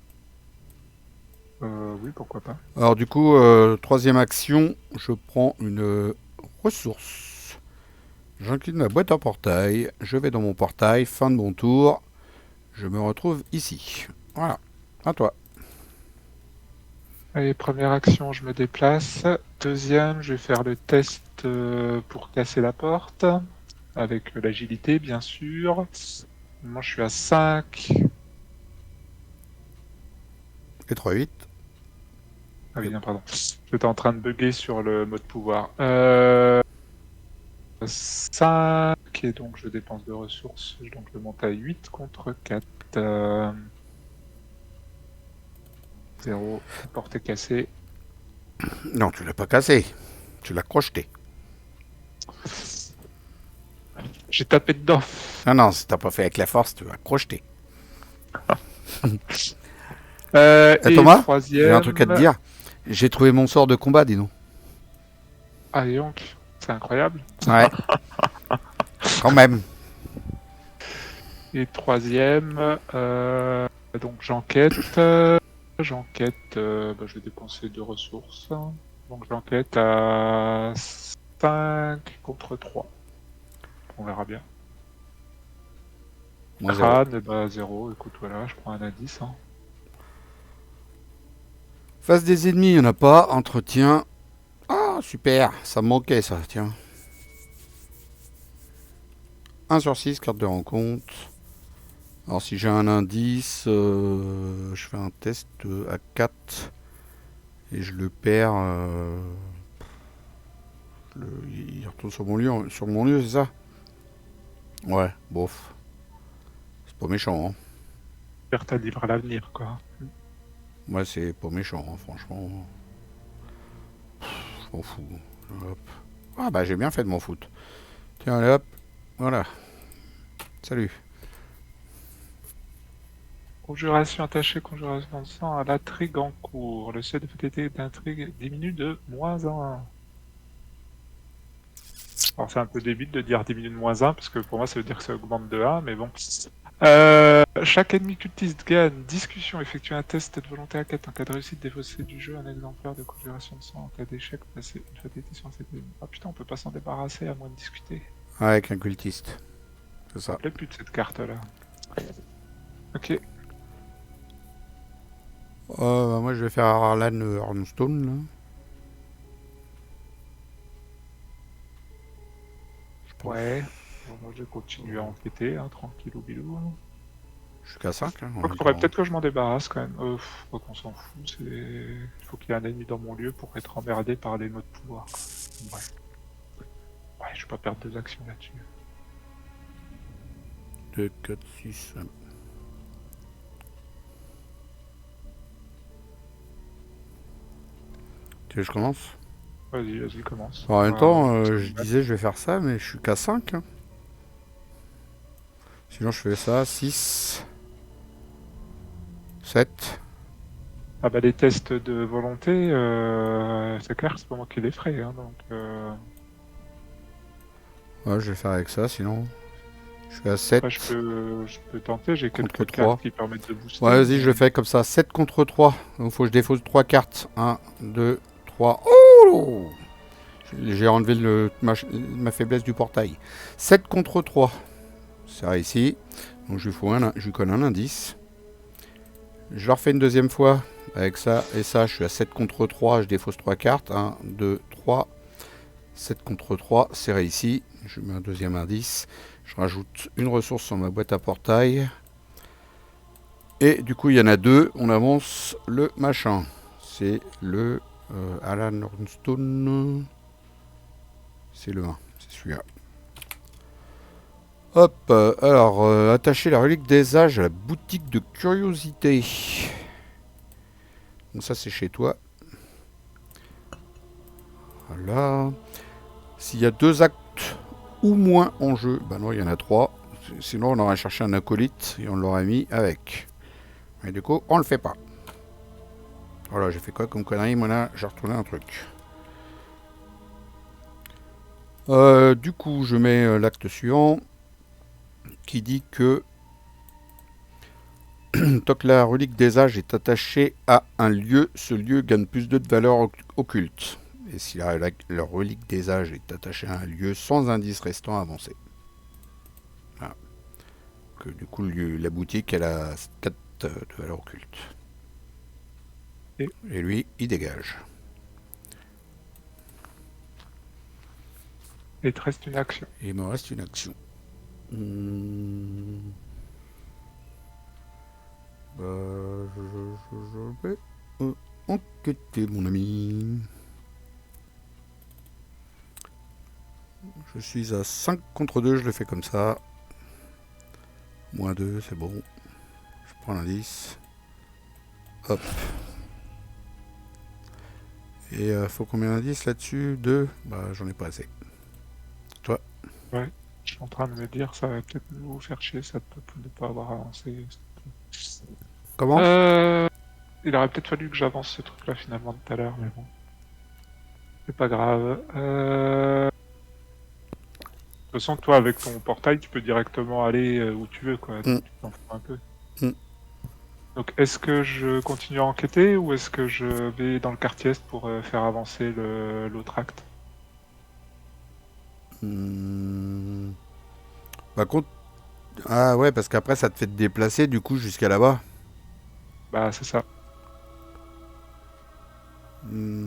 Oui, pourquoi pas. Alors du coup, troisième action, je prends une ressource. J'incline ma boîte à portail, je vais dans mon portail, fin de mon tour, je me retrouve ici. Voilà, à toi. Allez, première action, je me déplace. Deuxième, je vais faire le test pour casser la porte, avec l'agilité, bien sûr. Moi, je suis à 5. Et 3-8. Ah oui, non, pardon. J'étais en train de bugger sur le mode pouvoir. 5, et donc je dépense de ressources. Donc je monte à 8 contre 4. 0, la porte est cassée. Non, tu l'as pas cassé, tu l'as crocheté. J'ai tapé dedans. Non, non, si t'as pas fait avec la force, tu l'as crocheté. Et Thomas, troisième... j'ai un truc à te dire. J'ai trouvé mon sort de combat, dis donc. Ah, et donc, c'est incroyable. Ouais. Quand même. Et troisième, donc j'enquête. J'enquête, bah, je vais dépenser 2 ressources. Donc j'enquête à 5 contre 3. On verra bien. Moins 0. Crâne, bah 0, écoute, voilà, je prends un indice. Hein. Face des ennemis, il n'y en a pas. Entretien. Ah, super. Ça me manquait, ça. Tiens. 1 sur 6, carte de rencontre. Alors, si j'ai un indice, je fais un test à 4. Et je le perds. Il retourne sur mon lieu, c'est ça? Ouais, bof. C'est pas méchant, hein. Faire ta livre à l'avenir, quoi. Ouais, c'est pas méchant, hein, franchement. Je m'en fous. Hop. Ah bah j'ai bien fait de m'en foutre. Tiens, allez hop. Voilà. Salut. Conjuration attachée, conjuration de sang à l'intrigue en cours. Le seuil de fatalité d'intrigue diminue de -1. Alors c'est un peu débile de dire diminue de -1, parce que pour moi ça veut dire que ça augmente de 1, mais bon. Chaque ennemi cultiste gagne discussion, effectue un test de volonté à 4. En cas de réussite, défausser du jeu un exemplaire de conjuration de sang. En cas d'échec, passer une fatalité sur cet ennemi. Ah putain, on peut pas s'en débarrasser à moins de discuter. Avec un cultiste. C'est Ça me ça. plaît plus de cette carte là. Ok. Bah, moi je vais faire Arlan Hornstone là. Je pense. Ouais. Bon, moi je vais continuer à enquêter, hein, tranquillou bilou. Hein. Jusqu'à 5 hein, en Donc, même faudrait temps. peut-être que je m'en débarrasse quand même. Faut qu'on s'en fout. Il faut qu'il y ait un ennemi dans mon lieu pour être emmerdé par les mots de pouvoir. Ouais. Ouais, je vais pas perdre 2 actions là-dessus. 2, 4, 6. Tu veux que je commence? Vas-y, vas-y, commence. En même temps, je disais je vais faire ça, mais je suis qu'à 5. Hein. Sinon je fais ça, 6, 7. Ah bah les tests de volonté, c'est clair que c'est pas moi qui les ferai. Hein, donc, Ouais, je vais faire avec ça, sinon. Je suis à après, 7 je peux tenter. J'ai contre quelques 3. cartes qui permettent de booster. Ouais, vas-y, mais- je le fais comme ça. 7 contre 3. Donc, faut que je défausse 3 cartes. 1, 2, 3. Oh! J'ai enlevé ma faiblesse du portail. 7 contre 3. C'est réussi. Donc, je lui colle un indice. Je le refais une deuxième fois. Avec ça et ça, je suis à 7 contre 3. Je défausse 3 cartes. 1, 2, 3. 7 contre 3, c'est réussi. Je mets un deuxième indice. Je rajoute une ressource sur ma boîte à portail. Et du coup, il y en a 2. On avance le machin. C'est le Alan Ornstone. C'est le 1. C'est celui-là. Hop. Alors, attacher la relique des âges à la boutique de curiosité. Donc ça, c'est chez toi. Voilà. S'il y a 2 actes ou moins en jeu, bah non, il y en a 3. Sinon, on aurait cherché un acolyte et on l'aurait mis avec. Mais du coup, on le fait pas. Voilà, j'ai fait quoi comme connerie? Moi là, j'ai retourné un truc. Du coup, je mets l'acte suivant qui dit que tant que la relique des âges est attachée à un lieu, ce lieu gagne plus 2 de valeur occulte. Et si la relique des âges est attachée à un lieu sans indice restant avancé. Voilà. Que, du coup, la boutique, elle a 4 de valeur occulte. Et lui, il dégage. Il te reste une action. Il me reste une action. Bah, je vais enquêter, mon ami. Je suis à 5 contre 2, je le fais comme ça. Moins 2, c'est bon. Je prends l'indice. Hop. Et faut combien d'indices là-dessus? 2. Bah, j'en ai pas assez. Toi? Ouais. Je suis en train de me dire, ça va peut-être nous faire chier, ça peut ne pas avoir avancé. Comment? Il aurait peut-être fallu que j'avance ce truc-là finalement tout à l'heure, mais bon. C'est pas grave. De toute façon, toi, avec ton portail, tu peux directement aller où tu veux, quoi. Tu t'en fous un peu. Donc, est-ce que je continue à enquêter ou est-ce que je vais dans le quartier est pour faire avancer l'autre acte? Bah, Ah ouais, parce qu'après ça te fait te déplacer du coup jusqu'à là-bas. Bah, c'est ça.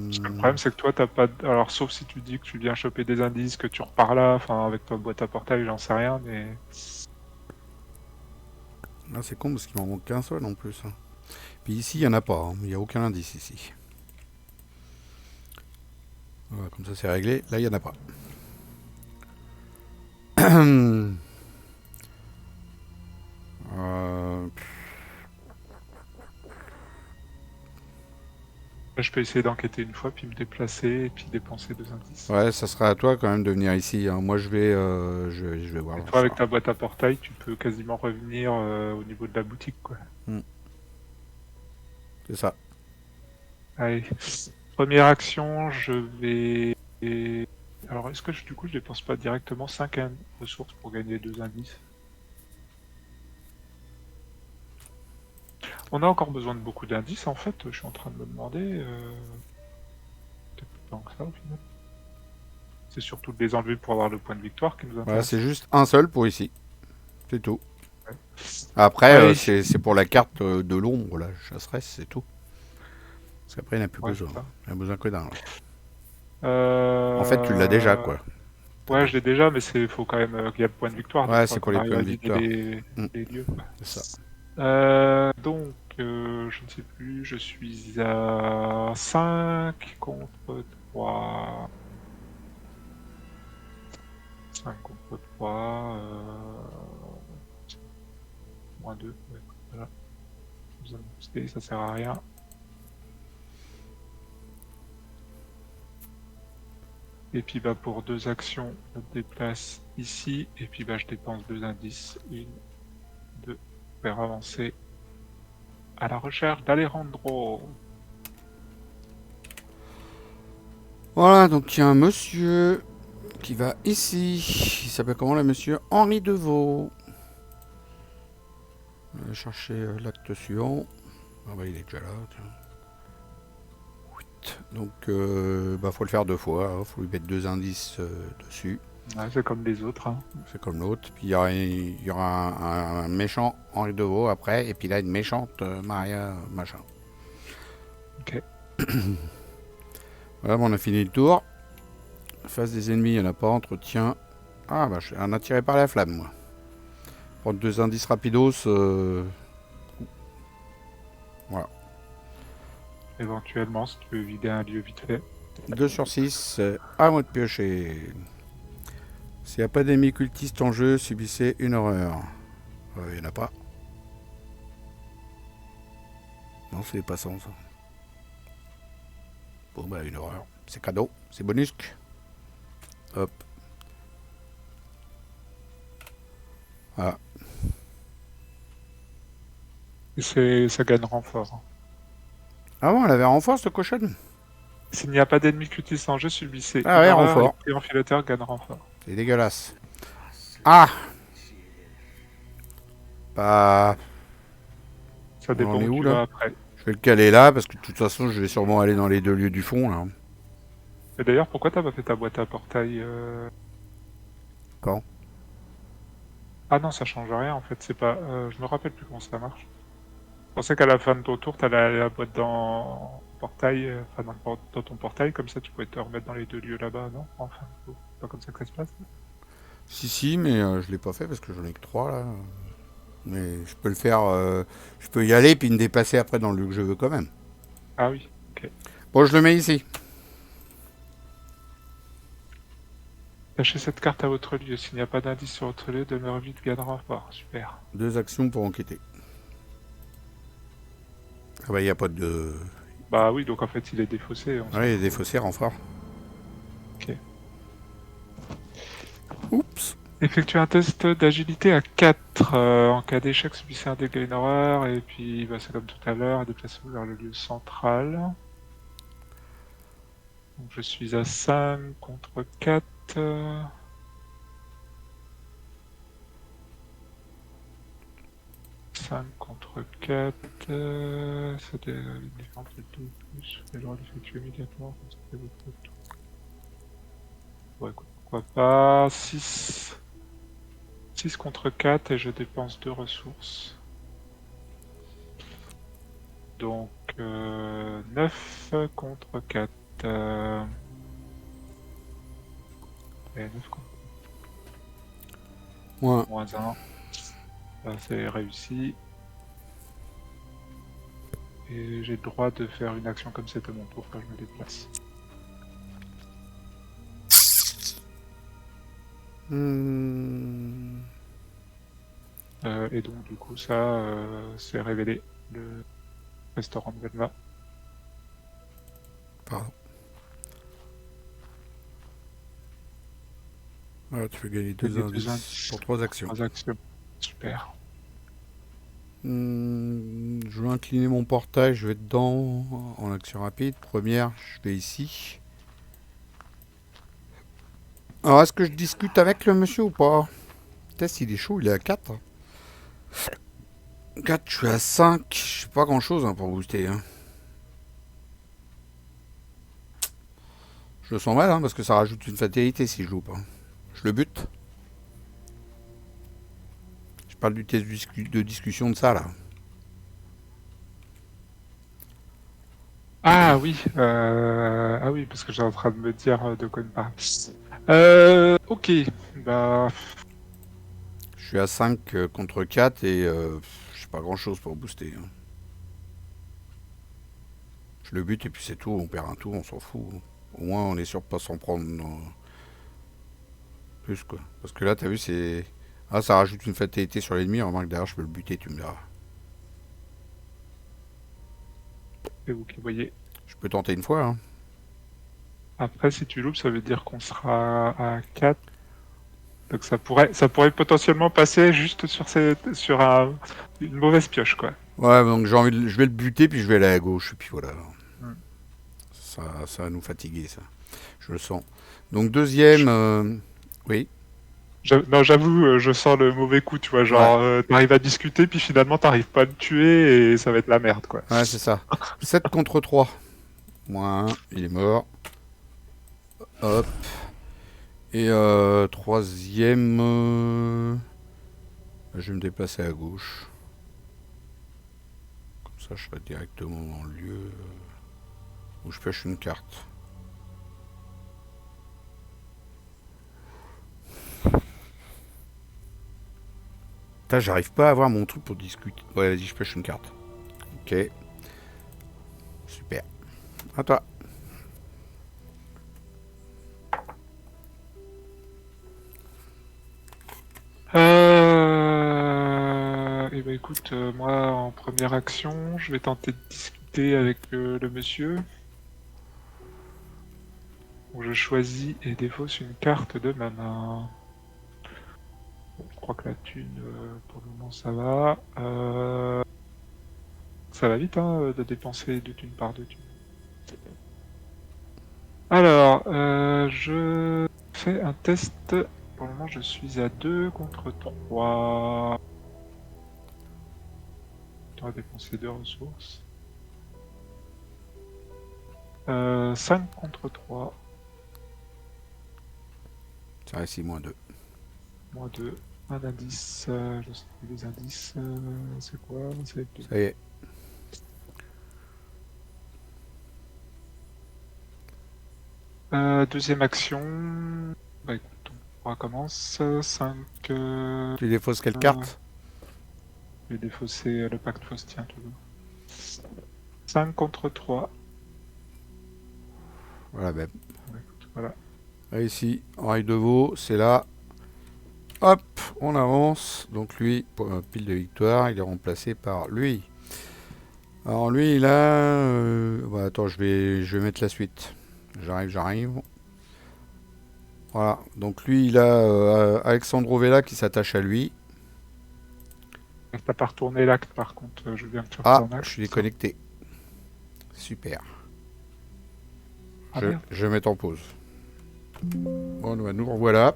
Parce que le Hmm. problème, c'est que toi, t'as pas. Alors, sauf si tu dis que tu viens choper des indices, que tu repars là, enfin, avec ta boîte à portail, j'en sais rien, mais. Ah, c'est con parce qu'il m'en manque qu'un seul en plus, hein. Puis ici, il n'y en a pas, hein. Il n'y a aucun indice ici. Voilà, comme ça c'est réglé. Là, il n'y en a pas. Euh, Je peux essayer d'enquêter une fois, puis me déplacer, et puis dépenser 2 indices. ouais, ça sera à toi quand même de venir ici, hein. Moi, je vais voir Et là, toi, ça. avec ta boîte à portail, tu peux quasiment revenir au niveau de la boutique, quoi. Hmm, c'est ça. Allez. Première action, je vais. Alors, est-ce que du coup, je dépense pas directement 5 ressources pour gagner 2 indices? On a encore besoin de beaucoup d'indices, en fait, je suis en train de me demander. Peut-être plus tant que ça, au final. C'est surtout de les enlever pour avoir le point de victoire qui nous Voilà, c'est intéresse. juste un seul pour ici. C'est tout. Ouais. Après, Allez, c'est pour la carte de l'ombre, là. Chasseresse, c'est tout. Parce qu'après, il n'a plus ouais, besoin. c'est ça. Il n'a besoin que d'un, là. En fait, tu l'as déjà, Euh... quoi. Ouais, je l'ai déjà, mais c'est faut quand même qu'il y ait le point de victoire des Ouais, fois c'est pour qu'on les arrive points à de vider victoire. Hmm, les lieux, quoi. c'est ça. Donc, je ne sais plus, je suis à 5 contre 3. 5 contre 3. Moins 2. Ouais, voilà. Besoin de booster, ça sert à rien. Et puis bah, pour 2 actions, je me déplace ici. Et puis bah, je dépense 2 indices. 1, 2. Pour avancer à la recherche d'Alejandro. Voilà, donc il y a un monsieur qui va ici. Il s'appelle comment, le monsieur Henri Deveau. On va chercher l'acte suivant. Ah bah, il est déjà là, tiens. Donc, bah, faut le faire 2 fois, hein. Faut lui mettre 2 indices dessus. Ouais, c'est comme les autres, hein. C'est comme l'autre. Puis il y aura un méchant Henri Deveau après. Et puis là, une méchante Maria machin. Ok. Voilà, bon, on a fini le tour. Face des ennemis, il n'y en a pas. Entretien. Ah, bah, je suis un attiré par la flamme, moi. Prendre 2 indices rapidos. Voilà. Éventuellement, si tu veux vider un lieu vite fait. 2 sur 6. À moi de piocher. S'il n'y a pas d'ennemis cultistes en jeu, subissez une horreur. Il n'y en a pas. Non, c'est les passants, ça. Bon, bah, une horreur. C'est cadeau. C'est bonus. Hop. Voilà. Et ça gagne renfort, hein. Ah bon, elle avait renfort, cette cochonne. S'il n'y a pas d'ennemis cultistes en jeu, subissez Ah une ouais, horreur et renfort. le enfilateur gagne renfort. C'est dégueulasse. Ah. Bah, Ça on en dépend est où où, tu là? vas après. Je vais le caler là, parce que de toute façon, je vais sûrement aller dans les 2 lieux du fond, là. Et d'ailleurs, pourquoi t'as pas fait ta boîte à portail Quand? Ah non, ça change rien en fait. C'est pas. Je me rappelle plus comment ça marche. Je pensais qu'à la fin de ton tour, t'allais aller la boîte dans portail, enfin dans ton portail, comme ça tu pouvais te remettre dans les 2 lieux là-bas, non? Enfin, c'est pas comme ça que ça se passe. Si, mais je l'ai pas fait parce que j'en ai que 3 là. Mais je peux le faire. Je peux y aller puis me dépasser après dans le lieu que je veux quand même. Ah oui, ok. Bon, je le mets ici. Tâchez cette carte à votre lieu. S'il n'y a pas d'indice sur votre lieu, demeure vite, gagne renfort. Super. 2 actions pour enquêter. Ah bah, il n'y a pas de. Bah oui, donc en fait, il est défaussé. Ouais, il y a des faussaires renforts. Ok. Oups. Effectuez un test d'agilité à 4. En cas d'échec, subissez un dégât, une horreur. Et puis, bah, c'est comme tout à l'heure, déplacez-vous vers le lieu central. Donc, je suis à 5 contre 4. 5 contre 4. C'était une différence de 2 ou plus. J'ai le droit d'effectuer immédiatement. Comme ça, c'est votre tour. Ouais, écoute, pourquoi pas. 6. 6 contre 4 et je dépense 2 ressources. Donc 9 contre 4. Et 9 contre Moins. moins 1. Là, c'est réussi. Et j'ai le droit de faire une action comme c'est à mon tour quand je me déplace. Et donc du coup ça c'est révélé le restaurant de Velma. Pardon. Voilà, tu fais gagner 2 indices pour 3 actions. 3 actions. Super. Je vais incliner mon portail, je vais dedans en action rapide. Première, je vais ici. Alors, est-ce que je discute avec le monsieur ou pas? Test, il est chaud, il est à 4. 4, je suis à 5. Je sais pas grand chose pour booster. Hein. Je le sens mal parce que ça rajoute une fatalité si je loupe. Hein. Je le bute. Je parle du test de discussion de ça là. Ah oui, parce que j'étais en train de me dire de quoi il parle. Ok, bah. Je suis à 5 contre 4 et je sais pas grand chose pour booster. Hein. Je le bute et puis c'est tout, on perd un tour, on s'en fout. Au moins on est sûr de pas s'en prendre plus quoi. Parce que là t'as vu c'est. Ah ça rajoute une fatalité sur l'ennemi, remarque derrière je peux le buter, tu me diras. C'est vous qui voyez. Je peux tenter une fois. Hein. Après si tu loupes ça veut dire qu'on sera à 4. Donc ça pourrait potentiellement passer juste sur une mauvaise pioche quoi. Ouais donc j'ai envie de, je vais le buter puis je vais aller à gauche et puis voilà. Ça va nous fatiguer ça. Je le sens. Donc deuxième. Oui. Non, j'avoue, je sens le mauvais coup, tu vois, genre, t'arrives à discuter, puis finalement, t'arrives pas à le tuer, et ça va être la merde, quoi. Ouais, c'est ça. 7 contre 3. Moins 1, il est mort. Hop. Et troisième. Je vais me déplacer à gauche. Comme ça, je serai directement dans le lieu où je pêche une carte. J'arrive pas à avoir mon truc pour discuter. Ouais, vas-y, je pêche une carte. Ok. Super. À toi. Et bah écoute, moi, en première action, je vais tenter de discuter avec le monsieur. Donc, je choisis et défausse une carte de ma main. Bon, je crois que la thune, pour le moment, ça va. Ça va vite, hein, de dépenser de thune par de thune. Alors, je fais un test. Pour le moment, je suis à 2 contre 3. Je dois dépenser 2 ressources. 5 contre 3. Ça reste ici, moins 2. Moins 2. Un indice. Je sais plus les indices. C'est quoi? Ça y est. Deuxième action. Bah écoute, on recommence. 5. Tu défausses quelle carte? Je vais défausser le pacte faustien toujours. 5 contre 3. Voilà, ben. Écoute, voilà. Ici, oreille de veau, c'est là. Hop, on avance. Donc lui, pile de victoire, il est remplacé par lui. Alors lui, il a... Bah, attends, je vais mettre la suite. J'arrive. Voilà, donc lui, il a Alexandro Vella qui s'attache à lui. T'as pas retourné l'acte par contre, je veux bien que tu Ah, retournes l'acte. je suis déconnecté. Super. Ah, je vais mettre en pause. Bon, nous revoilà.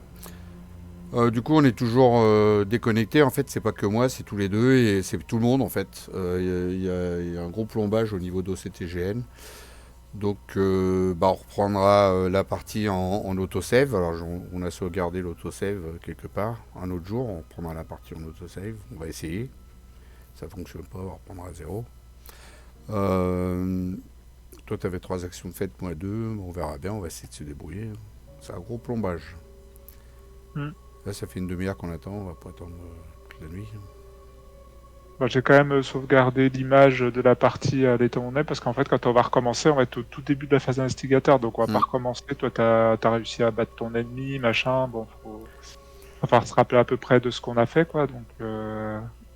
Du coup, on est toujours déconnecté. En fait, c'est pas que moi, c'est tous les deux et c'est tout le monde en fait. Il y a un gros plombage au niveau d'OCTGN. Donc, on reprendra la partie en autosave. Alors, on a sauvegardé l'autosave quelque part. Un autre jour, on reprendra la partie en autosave. On va essayer. Ça fonctionne pas, on reprendra à zéro. Toi, tu avais 3 actions de faites, moi 2. On verra bien, on va essayer de se débrouiller. C'est un gros plombage. Hmm. Là, ça fait une demi-heure qu'on attend. On va pas attendre toute la nuit. Bah, j'ai quand même sauvegardé l'image de la partie à l'état où on est, parce qu'en fait, quand on va recommencer, on va être au tout début de la phase investigateur, donc on va pas recommencer. Toi, t'as réussi à battre ton ennemi, machin. Bon, va falloir se rappeler à peu près de ce qu'on a fait, quoi. Donc,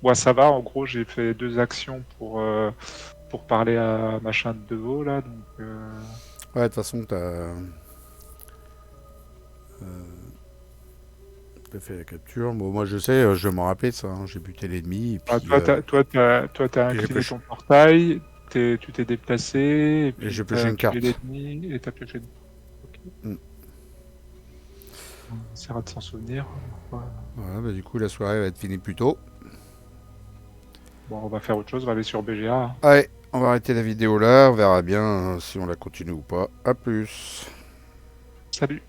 moi, ça va. En gros, j'ai fait 2 actions pour parler à machin de Deveau, là. Donc, Ouais, de toute façon, t'as fait la capture. Bon, moi, je sais, je vais m'en rappeler de ça. Hein. J'ai buté l'ennemi. Et bah, puis, toi, t'as puis j'ai incliné pêché, ton portail, tu t'es déplacé, et et puis j'ai pêché t'as une tué carte. l'ennemi, et t'as pioché. Ok. Mm. On essaiera de s'en souvenir. Ouais. Voilà, du coup, la soirée va être finie plus tôt. Bon, on va faire autre chose, on va aller sur BGA. Hein. Allez, on va arrêter la vidéo là. On verra bien si on la continue ou pas. A plus. Salut!